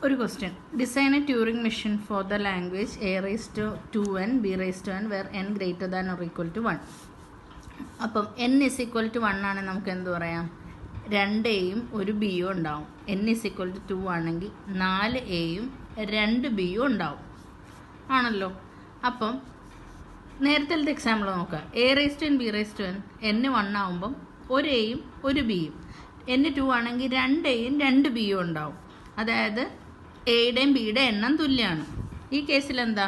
ഒരു question. Design A Turing machine for the language A⁻²n B⁻n where n greater than or equal to 1. അപ്പം n is equal to 1 ആണെങ്കിൽ നമുക്ക് എന്ത് പറയാം? 2Aയും 1Bയും ഉണ്ടാവും. n is equal to 2 ആണെങ്കിൽ 4Aയും 2Bയും ഉണ്ടാവും ആണല്ലോ. അപ്പം നേരത്തെ എക്സാമ്പിൾ നോക്കുക. A⁻n B⁻n n 1 ആകുമ്പം 1Aയും 1Bയും, n 2 ആണെങ്കിൽ 2Aയും 2Bയും ഉണ്ടാവും. അതായത് എയുടെയും ബിയുടെ എണ്ണം തുല്യമാണ്. ഈ കേസിൽ എന്താ,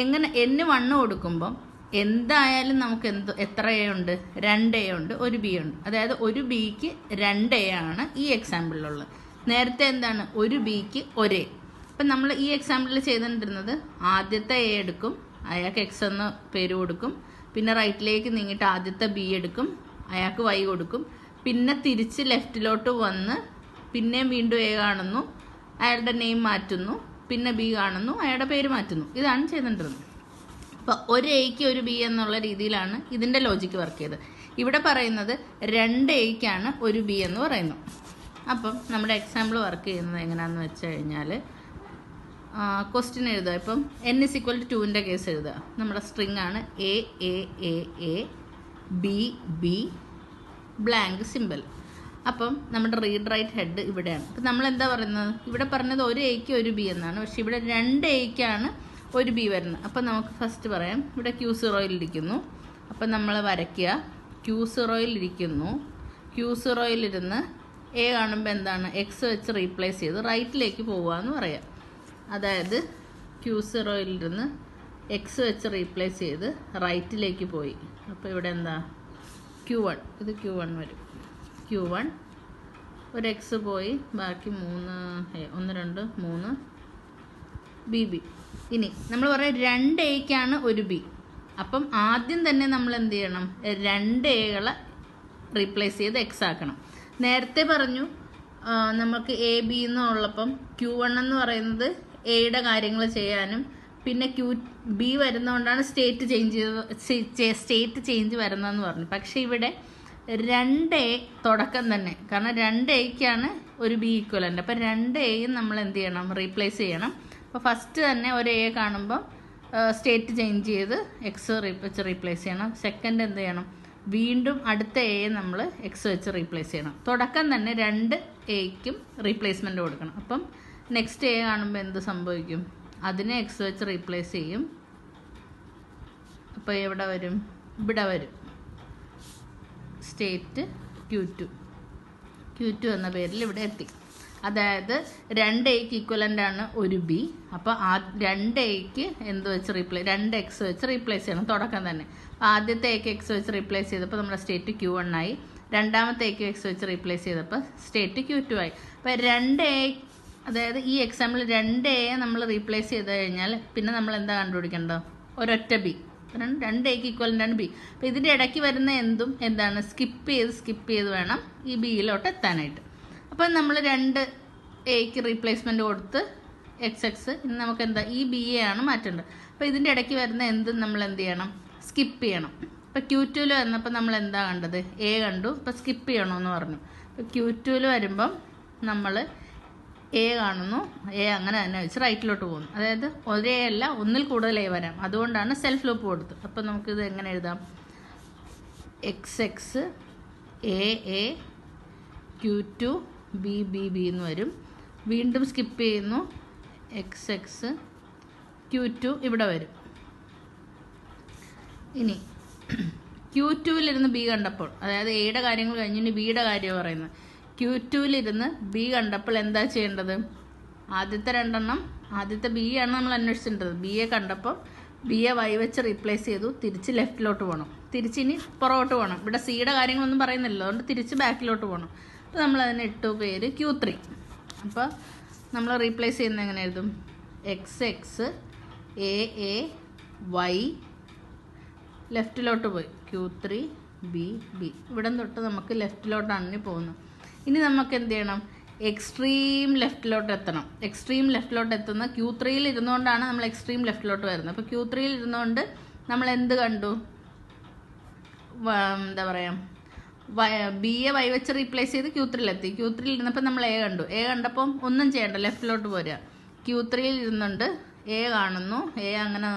എങ്ങനെ n 1 കൊടുക്കുമ്പം എന്തായാലും നമുക്ക് എത്ര എ ഉണ്ട്? 2A ഉണ്ട്, 1B ഉണ്ട്. അതായത് 1Bക്ക് 2A ആണ് ഈ എക്സാമ്പിളിലുള്ളത്. നേരത്തെ എന്താണ്? 1Bക്ക് 1A. അപ്പം നമ്മൾ ഈ എക്സാമ്പിളിൽ ചെയ്തുകൊണ്ടിരുന്നത് ആദ്യത്തെ എ എടുക്കും, അയാൾക്ക് എക്സ് എന്ന് പേര് കൊടുക്കും, പിന്നെ റൈറ്റിലേക്ക് നീങ്ങിയിട്ട് ആദ്യത്തെ ബി എടുക്കും, അയാൾക്ക് വൈ കൊടുക്കും, പിന്നെ തിരിച്ച് ലെഫ്റ്റിലോട്ട് വന്ന് പിന്നെയും വീണ്ടും എ കാണുന്നു, അയാളുടെ നെയിം മാറ്റുന്നു, പിന്നെ ബി കാണുന്നു, അയാളുടെ പേര് മാറ്റുന്നു. ഇതാണ് ചെയ്തുകൊണ്ടിരുന്നത്. അപ്പോൾ ഒരു എയ്ക്ക് 1B എന്നുള്ള രീതിയിലാണ് ഇതിൻ്റെ ലോജിക്ക് വർക്ക് ചെയ്തത്. ഇവിടെ പറയുന്നത് 2Aയ്ക്കാണ് 1B എന്ന് പറയുന്നു. അപ്പം നമ്മുടെ എക്സാമ്പിൾ വർക്ക് ചെയ്യുന്നത് എങ്ങനെയാണെന്ന് വെച്ച് കഴിഞ്ഞാൽ ക്വസ്റ്റ്യൻ എഴുതുക. ഇപ്പം n is equal to 2ൻ്റെ കേസ് എഴുതുക. നമ്മുടെ സ്ട്രിങ് ആണ് A B ബ്ലാങ്ക് സിമ്പിൾ. അപ്പം നമ്മുടെ റീഡ് റൈറ്റ് ഹെഡ് ഇവിടെയാണ്. അപ്പം നമ്മൾ എന്താ പറയുന്നത്? ഇവിടെ പറഞ്ഞത് 1Aയ്ക്ക് 1B എന്നാണ്, പക്ഷെ ഇവിടെ 2Aയ്ക്കാണ് 1B വരുന്നത്. അപ്പം നമുക്ക് ഫസ്റ്റ് പറയാം, ഇവിടെ Q0-ലിരിക്കുന്നു. അപ്പം നമ്മൾ വരയ്ക്കുക. Q0-ലിരിക്കുന്നു. Q0-ലിരുന്ന് എ കാണുമ്പോൾ എന്താണ്? എക്സ് വെച്ച് റീപ്ലേസ് ചെയ്ത് റൈറ്റിലേക്ക് പോവുക എന്ന് പറയാം. അതായത് Q0-ലിരുന്ന് എക്സ് വെച്ച് റീപ്ലേസ് ചെയ്ത് റൈറ്റിലേക്ക് പോയി. അപ്പോൾ ഇവിടെ എന്താ? Q1. ഇത് Q1 വരും. Q1 ഒരു എക്സ് പോയി, ബാക്കി 3 1 2 3 BB. ഇനി നമ്മൾ പറയാം 2Aയ്ക്കാണ് 1B. അപ്പം ആദ്യം തന്നെ നമ്മൾ എന്ത് ചെയ്യണം? 2Aകളെ റീപ്ലേസ് ചെയ്ത് എക്സ് ആക്കണം. നേരത്തെ പറഞ്ഞു നമുക്ക് AB എന്നുള്ളപ്പം Q1 എന്ന് പറയുന്നത് എയുടെ കാര്യങ്ങൾ ചെയ്യാനും പിന്നെ QB വരുന്നതുകൊണ്ടാണ് സ്റ്റേറ്റ് ചേഞ്ച് വരുന്നതെന്ന് പറഞ്ഞു. പക്ഷേ ഇവിടെ 2A തുടക്കം തന്നെ, കാരണം 2Aയ്ക്കാണ് 1B ഈക്വലൻ്റ്. അപ്പം 2Aയും നമ്മൾ എന്ത് ചെയ്യണം? റീപ്ലേസ് ചെയ്യണം. അപ്പോൾ ഫസ്റ്റ് തന്നെ ഒരു എ കാണുമ്പോൾ സ്റ്റേറ്റ് ചേഞ്ച് ചെയ്ത് എക്സ് വെച്ച് റീപ്ലേസ് ചെയ്യണം. സെക്കൻഡ് എന്ത് ചെയ്യണം? വീണ്ടും അടുത്ത എയെ നമ്മൾ എക്സ് വെച്ച് റീപ്ലേസ് ചെയ്യണം. തുടക്കം തന്നെ 2Aയ്ക്കും റീപ്ലേസ്മെൻറ്റ് കൊടുക്കണം. അപ്പം നെക്സ്റ്റ് എ കാണുമ്പോൾ എന്ത് സംഭവിക്കും? അതിനെ എക്സ് വെച്ച് റീപ്ലേസ് ചെയ്യും. അപ്പോൾ എവിടെ വരും? ഇവിടെ വരും. സ്റ്റേറ്റ് Q2 എന്ന പേരിൽ ഇവിടെ എത്തി. അതായത് 2Aയ്ക്ക് ഈക്വലൻ്റ് ആണ് 1B. അപ്പോൾ 2Aയ്ക്ക് എന്ത് വെച്ച് 2x വെച്ച് റീപ്ലേസ് ചെയ്യണം തുടക്കം തന്നെ. ആദ്യത്തെ എക്ക് എക്സ് വെച്ച് റീപ്ലേസ് ചെയ്തപ്പോൾ നമ്മുടെ സ്റ്റേറ്റ് Q1 ആയി. രണ്ടാമത്തെ എക്ക് എക്സ് വെച്ച് റീപ്ലേസ് ചെയ്തപ്പോൾ സ്റ്റേറ്റ് Q2 ആയി. അപ്പോൾ 2A, അതായത് ഈ എക്സാമ്പിൾ 2Aയെ നമ്മൾ റീപ്ലേസ് ചെയ്ത് കഴിഞ്ഞാൽ പിന്നെ നമ്മൾ എന്താ കണ്ടുപിടിക്കേണ്ടത്? ഒരൊറ്റ B. 2Aയ്ക്ക് ഈക്വലൻ്റ് ആണ് B. അപ്പോൾ ഇതിൻ്റെ ഇടയ്ക്ക് വരുന്ന എന്തും എന്താണ്? സ്കിപ്പ് ചെയ്ത് വേണം ഈ ബിയിലോട്ട് എത്താനായിട്ട്. അപ്പം നമ്മൾ 2Aയ്ക്ക് റീപ്ലേസ്മെൻറ്റ് കൊടുത്ത് എക്സ് ഇനി നമുക്ക് എന്താ? ഈ BA ആണ് മാറ്റേണ്ടത്. അപ്പോൾ ഇതിൻ്റെ ഇടയ്ക്ക് വരുന്ന എന്തും നമ്മൾ എന്ത് ചെയ്യണം? സ്കിപ്പ് ചെയ്യണം. ഇപ്പോൾ Q2 വന്നപ്പോൾ നമ്മൾ എന്താ കണ്ടത്? എ കണ്ടു. ഇപ്പോൾ സ്കിപ്പ് ചെയ്യണമെന്ന് പറഞ്ഞു. ഇപ്പോൾ Q2 വരുമ്പം നമ്മൾ എ കാണുന്നു, എ അങ്ങനെ തന്നെ വെച്ച് റൈറ്റിലോട്ട് പോകുന്നു. അതായത് ഒരേ അല്ല, ഒന്നിൽ കൂടുതൽ എ വരാം. അതുകൊണ്ടാണ് സെൽഫ് ലൂപ്പ് കൊടുത്തത്. അപ്പം നമുക്കിത് എങ്ങനെ എഴുതാം? XX A Q2 B എന്ന് വരും. വീണ്ടും സ്കിപ്പ് ചെയ്യുന്നു. XX Q2 ഇവിടെ വരും. ഇനി Q2-ലിരുന്ന് B കണ്ടപ്പോൾ, അതായത് എയുടെ കാര്യങ്ങൾ കഴിഞ്ഞിട്ട് ബിയുടെ കാര്യം പറയുന്നത്, Q2-ലിരുന്ന് B കണ്ടപ്പോൾ എന്താ ചെയ്യേണ്ടത്? ആദ്യത്തെ രണ്ടെണ്ണം, ആദ്യത്തെ B ആണ് നമ്മൾ അന്വേഷിച്ചിട്ടുള്ളത്. Bയെ കണ്ടപ്പോൾ Bയെ Y വെച്ച് റീപ്ലേസ് ചെയ്തു. തിരിച്ച് ലെഫ്റ്റിലോട്ട് പോകണം, തിരിച്ചിനി പുറകോട്ട് പോകണം. ഇവിടെ സിയുടെ കാര്യങ്ങളൊന്നും പറയുന്നില്ല, അതുകൊണ്ട് തിരിച്ച് ബാക്കിലോട്ട് പോകണം. അപ്പോൾ നമ്മൾ അതിന് ഇട്ടു പേര് Q3. അപ്പോൾ നമ്മൾ റീപ്ലേസ് ചെയ്യുന്നത് എങ്ങനെ എഴുതും? XX A Y ലെഫ്റ്റിലോട്ട് പോയി Q3 B. ഇവിടെ തൊട്ട് നമുക്ക് ലെഫ്റ്റിലോട്ടാണ് ഇനി പോകുന്നത്. ഇനി നമുക്ക് എന്ത് ചെയ്യണം? എക്സ്ട്രീം ലെഫ്റ്റിലോട്ട് എത്തണം. എക്സ്ട്രീം ലെഫ്റ്റിലോട്ട് എത്തുന്ന Q3-ൽ ഇരുന്നുകൊണ്ടാണ് നമ്മൾ എക്സ്ട്രീം ലെഫ്റ്റിലോട്ട് വരുന്നത്. അപ്പോൾ Q3-ൽ ഇരുന്നുകൊണ്ട് നമ്മൾ എന്ത് കണ്ടു? എന്താ പറയുക, ബിയെ വൈ വെച്ച് റീപ്ലേസ് ചെയ്ത് Q3 എത്തി. Q3 ഇരുന്നപ്പോൾ നമ്മൾ എ കണ്ടു. എ കണ്ടപ്പം ഒന്നും ചെയ്യണ്ട, ലെഫ്റ്റിലോട്ട് പോരുക. Q3 ഇരുന്നുണ്ട്, എ കാണുന്നു, എ അങ്ങനെ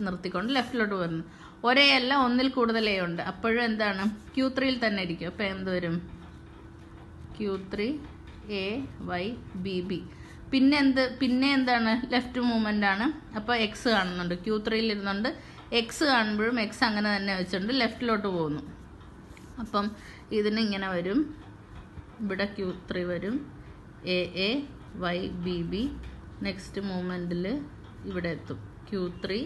നിർത്തിക്കൊണ്ട് ലെഫ്റ്റിലോട്ട് വരുന്നു. ഒരേ അല്ല, ഒന്നിൽ കൂടുതൽ എ ഉണ്ട്. അപ്പോഴും എന്താണ്, Q3 തന്നെ ഇരിക്കും. അപ്പോൾ എന്ത് വരും? Q3 A Y B B. പിന്നെ എന്താണ്, ലെഫ്റ്റ് മൂവ്മെൻ്റ് ആണ്. അപ്പോൾ എക്സ് കാണുന്നുണ്ട്, Q3 ഇരുന്നുണ്ട്. എക്സ് കാണുമ്പോഴും എക്സ് അങ്ങനെ തന്നെ വെച്ചിട്ടുണ്ട്, ലെഫ്റ്റിലോട്ട് പോകുന്നു. അപ്പം ഇതിന് ഇങ്ങനെ വരും, ഇവിടെ Q3 വരും, A A Y B B. Next മൂവ്മെൻറ്റിൽ ഇവിടെ എത്തും, Q3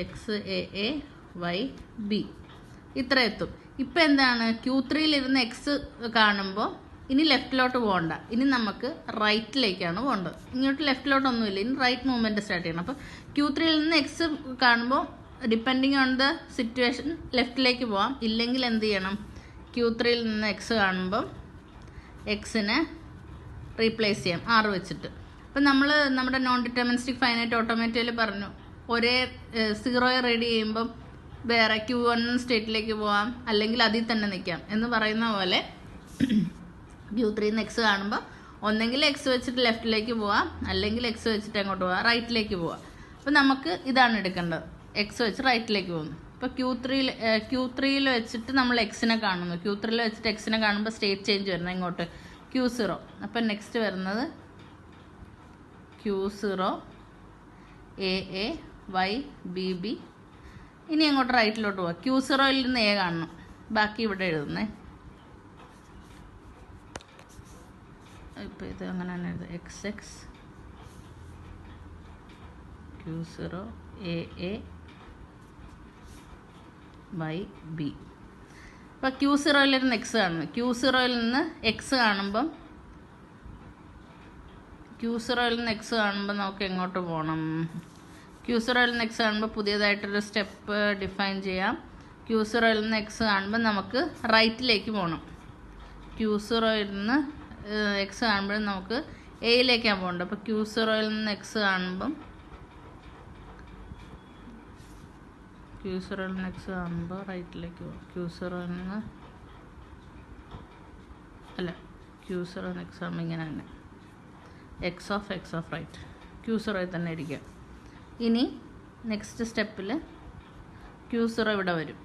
X A A Y B. ഇത്ര എത്തും. ഇപ്പം എന്താണ്, Q3 ഇരുന്ന് എക്സ് കാണുമ്പോൾ ഇനി ലെഫ്റ്റിലോട്ട് പോകണ്ട, ഇനി നമുക്ക് റൈറ്റിലേക്കാണ് പോകേണ്ടത്. ഇങ്ങോട്ട് ലെഫ്റ്റിലോട്ടൊന്നുമില്ല, ഇനി റൈറ്റ് മൂവ്മെൻറ്റ് സ്റ്റാർട്ട് ചെയ്യണം. അപ്പോൾ Q3 നിന്ന് എക്സ് കാണുമ്പോൾ ഡിപ്പെൻഡിങ് ഓൺ ദ സിറ്റുവേഷൻ ലെഫ്റ്റിലേക്ക് പോവാം. ഇല്ലെങ്കിൽ എന്ത് ചെയ്യണം, Q3 നിന്ന് എക്സ് കാണുമ്പം എക്സിനെ റീപ്ലേസ് ചെയ്യാം 6 വെച്ചിട്ട്. അപ്പം നമ്മൾ നമ്മുടെ നോൺ ഡിറ്റർമിനിസ്റ്റിക് ഫൈനൈറ്റ് ഓട്ടോമാറ്റിക്കലി പറഞ്ഞു, ഒരേ 0 റെഡി ചെയ്യുമ്പം വേറെ Q1 സ്റ്റേറ്റിലേക്ക് പോവാം, അല്ലെങ്കിൽ അതിൽ തന്നെ നിൽക്കാം എന്ന് പറയുന്ന പോലെ Q3 നിന്ന് എക്സ് കാണുമ്പോൾ ഒന്നെങ്കിൽ എക്സ് വെച്ചിട്ട് ലെഫ്റ്റിലേക്ക് പോവാം, അല്ലെങ്കിൽ എക്സ് വെച്ചിട്ട് എങ്ങോട്ട് പോവാം, റൈറ്റിലേക്ക് പോവാം. അപ്പം നമുക്ക് ഇതാണ് എടുക്കേണ്ടത്, എക്സ് വെച്ച് റൈറ്റിലേക്ക് പോകുന്നു. ഇപ്പോൾ Q3 വെച്ചിട്ട് നമ്മൾ എക്സിനെ കാണുന്നു. Q3 വെച്ചിട്ട് എക്സിനെ കാണുമ്പോൾ സ്റ്റേറ്റ് ചേഞ്ച് വരുന്നത് ഇങ്ങോട്ട് Q0. അപ്പം നെക്സ്റ്റ് വരുന്നത് Q0 A A Y B B. ഇനി അങ്ങോട്ട് റൈറ്റിലോട്ട് പോവാം. Q0 നിന്ന് എ കാണണം, ബാക്കി ഇവിടെ എഴുതുന്നേ. ഇപ്പോൾ ഇത് അങ്ങനെ തന്നെ എഴുതുക, X X Q0 A A Y B. അപ്പോൾ Q0 നിന്ന് എക്സ് കാണുന്നു. Q0 നിന്ന് എക്സ് കാണുമ്പം നമുക്ക് എങ്ങോട്ട് പോകണം? Q0 നിന്ന് എക്സ് കാണുമ്പോൾ പുതിയതായിട്ടൊരു സ്റ്റെപ്പ് ഡിഫൈൻ ചെയ്യാം. Q0 നിന്ന് എക്സ് കാണുമ്പോൾ നമുക്ക് റൈറ്റിലേക്ക് പോകണം. Q0 നിന്ന് എക്സ് കാണുമ്പോഴും നമുക്ക് എയിലേക്കാണ് പോകേണ്ടത്. അപ്പോൾ Q0 നിന്ന് എക്സ് കാണുമ്പം റൈറ്റിലേക്ക് പോകും. Q0 നിന്ന് എക്സ് കാണുമ്പോൾ ഇങ്ങനെ തന്നെ എക്സ് ഓഫ് റൈറ്റ് Q0 തന്നെ ഇരിക്കുക. ഇനി നെക്സ്റ്റ് സ്റ്റെപ്പിൽ Q0 ഇവിടെ വരും,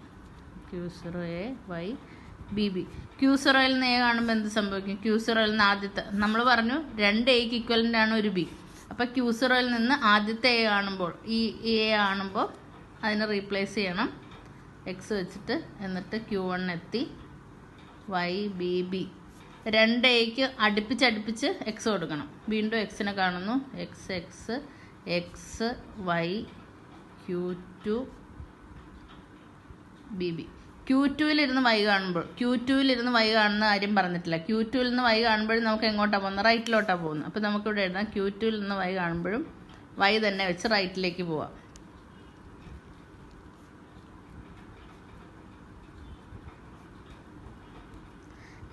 Q0 A Y B B. Q0 നിന്ന് എ കാണുമ്പോൾ എന്ത് സംഭവിക്കും? Q0 നിന്ന് ആദ്യത്തെ നമ്മൾ പറഞ്ഞു 2 എക്ക് ഇക്വലൻ്റ് ആണ് ഒരു ബി. അപ്പോൾ Q0 നിന്ന് ആദ്യത്തെ എ കാണുമ്പോൾ, ഈ എ കാണുമ്പോൾ അതിനെ റീപ്ലേസ് ചെയ്യണം എക്സ് വെച്ചിട്ട്. എന്നിട്ട് Q1 എത്തി, വൈ ബി ബി. 2 എക്ക് അടുപ്പിച്ച് എക്സ് കൊടുക്കണം. വീണ്ടും എക്സിനെ കാണുന്നു, X Y Q2 B B. Q2 ഇരുന്ന് വൈ കാണുന്ന കാര്യം പറഞ്ഞിട്ടില്ല. Q2 നിന്ന് വൈ കാണുമ്പോഴും നമുക്ക് എങ്ങോട്ടാണ് പോകുന്നത്? റൈറ്റിലോട്ടാണ് പോകുന്നത്. അപ്പോൾ നമുക്കിവിടെ എഴുതാം, Q2 നിന്ന് വൈ കാണുമ്പോഴും വൈ തന്നെ വെച്ച് റൈറ്റിലേക്ക് പോവാം.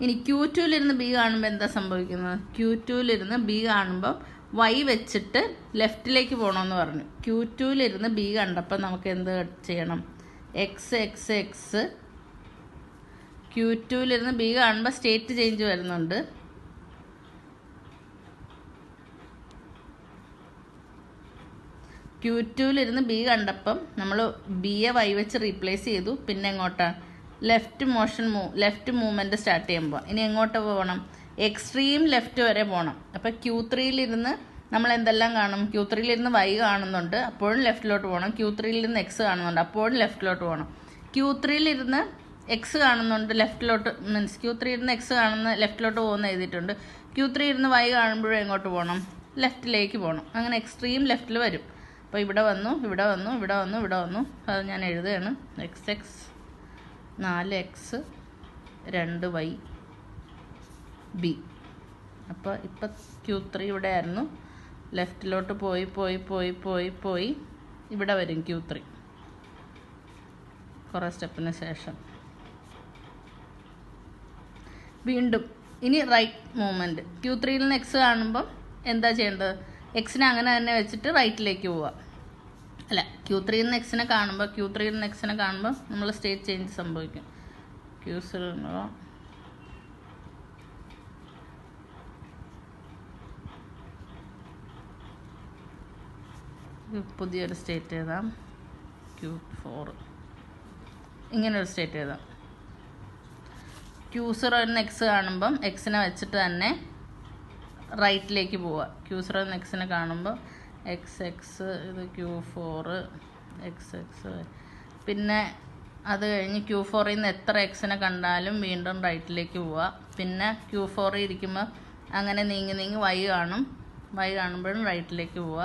ഇനി Q2 ഇരുന്ന് ബി കാണുമ്പോൾ എന്താ സംഭവിക്കുന്നത്? Q2 ഇരുന്ന് ബി കാണുമ്പോൾ വൈ വെച്ചിട്ട് ലെഫ്റ്റിലേക്ക് പോകണമെന്ന് പറഞ്ഞു. Q2 ഇരുന്ന് ബി കണ്ടപ്പോൾ നമുക്ക് എന്ത് ചെയ്യണം? എക്സ് Q2 ഇരുന്ന് ബി കാണുമ്പോൾ സ്റ്റേറ്റ് ചേഞ്ച് വരുന്നുണ്ട്. Q2 ഇരുന്ന് ബി കണ്ടപ്പം നമ്മൾ ബിയെ വൈ വെച്ച് റീപ്ലേസ് ചെയ്തു. പിന്നെ എങ്ങോട്ടാണ്? ലെഫ്റ്റ് മൂവ്മെൻറ്റ് സ്റ്റാർട്ട് ചെയ്യുമ്പോൾ ഇനി എങ്ങോട്ട് പോകണം? എക്സ്ട്രീം ലെഫ്റ്റ് വരെ പോകണം. അപ്പോൾ Q3 ഇരുന്ന് നമ്മൾ എന്തെല്ലാം കാണും? Q3 ഇരുന്ന് വൈ കാണുന്നുണ്ട്, അപ്പോഴും ലെഫ്റ്റിലോട്ട് പോകണം. Q3 ഇരുന്ന് എക്സ് കാണുന്നുണ്ട്, അപ്പോഴും ലെഫ്റ്റിലോട്ട് പോകണം. Q3 ഇരുന്ന് എക്സ് കാണുന്നുണ്ട്, ലെഫ്റ്റിലോട്ട് Q3 ഇരുന്ന് എക്സ് കാണുന്ന ലെഫ്റ്റിലോട്ട് പോകുന്ന എഴുതിയിട്ടുണ്ട്. Q3 ഇരുന്ന് വൈ കാണുമ്പോഴും എങ്ങോട്ട് പോകണം? ലെഫ്റ്റിലേക്ക് പോകണം. അങ്ങനെ എക്സ്ട്രീം ലെഫ്റ്റിൽ വരും. അപ്പോൾ ഇവിടെ വന്നു. അത് ഞാൻ എഴുതുകയാണ്. X 4x 2y B. അപ്പോൾ ഇപ്പം Q3 ഇവിടെ ആയിരുന്നു, ലെഫ്റ്റിലോട്ട് പോയി ഇവിടെ വരും Q3 കുറേ സ്റ്റെപ്പിന് ശേഷം. വീണ്ടും ഇനി റൈറ്റ് മൂവ്മെൻറ്റ്. Q3 നിന്ന് എക്സ് കാണുമ്പം എന്താ ചെയ്യേണ്ടത്? എക്സിനെ അങ്ങനെ തന്നെ വെച്ചിട്ട് റൈറ്റിലേക്ക് പോവാം. Q3 നിന്ന് എക്സിനെ കാണുമ്പോൾ നമ്മൾ സ്റ്റേറ്റ് ചേഞ്ച് സംഭവിക്കും. Q0 പുതിയൊരു സ്റ്റേറ്റ് എഴുതാം, Q4. ഇങ്ങനൊരു സ്റ്റേറ്റ് എഴുതാം. Q0 എന്ന് എക്സ് കാണുമ്പം എക്സിനെ വെച്ചിട്ട് തന്നെ റൈറ്റിലേക്ക് പോവുക. Q0 എന്ന് എക്സിനെ കാണുമ്പോൾ എക്സ്, ഇത് Q4, എക്സ്. പിന്നെ അത് കഴിഞ്ഞ് Q4ൽ നിന്ന് എത്ര എക്സിനെ കണ്ടാലും വീണ്ടും റൈറ്റിലേക്ക് പോവുക. പിന്നെ Q4 ഇരിക്കുമ്പോൾ അങ്ങനെ നീങ്ങി Y കാണുമ്പോഴും റൈറ്റിലേക്ക് പോവുക.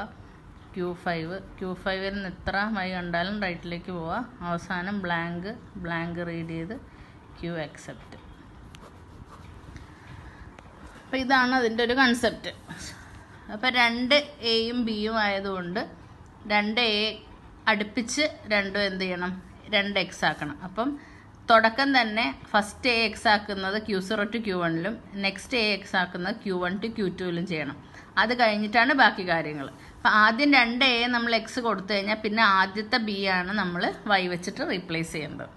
Q5ൽ നിന്ന് എത്ര Y കണ്ടാലും റൈറ്റിലേക്ക് പോവുക. അവസാനം ബ്ലാങ്ക് റീഡ് ചെയ്ത് Q accept. അപ്പോൾ ഇതാണ് അതിൻ്റെ ഒരു കൺസെപ്റ്റ്. അപ്പോൾ 2 എയും ബിയും ആയതുകൊണ്ട് 2A അടുപ്പിച്ച് രണ്ടും എന്ത് ചെയ്യണം, 2x ആക്കണം. അപ്പം തുടക്കം തന്നെ ഫസ്റ്റ് AX ആക്കുന്നത് Q0 to Q1ലും നെക്സ്റ്റ് AX ആക്കുന്നത് Q1 to Q2ലും ചെയ്യണം. അത് കഴിഞ്ഞിട്ടാണ് ബാക്കി കാര്യങ്ങൾ. അപ്പം ആദ്യം 2A നമ്മൾ x കൊടുത്തു കഴിഞ്ഞാൽ പിന്നെ ആദ്യത്തെ B ആണ് നമ്മൾ y വെച്ചിട്ട് റീപ്ലേസ് ചെയ്യുന്നത്.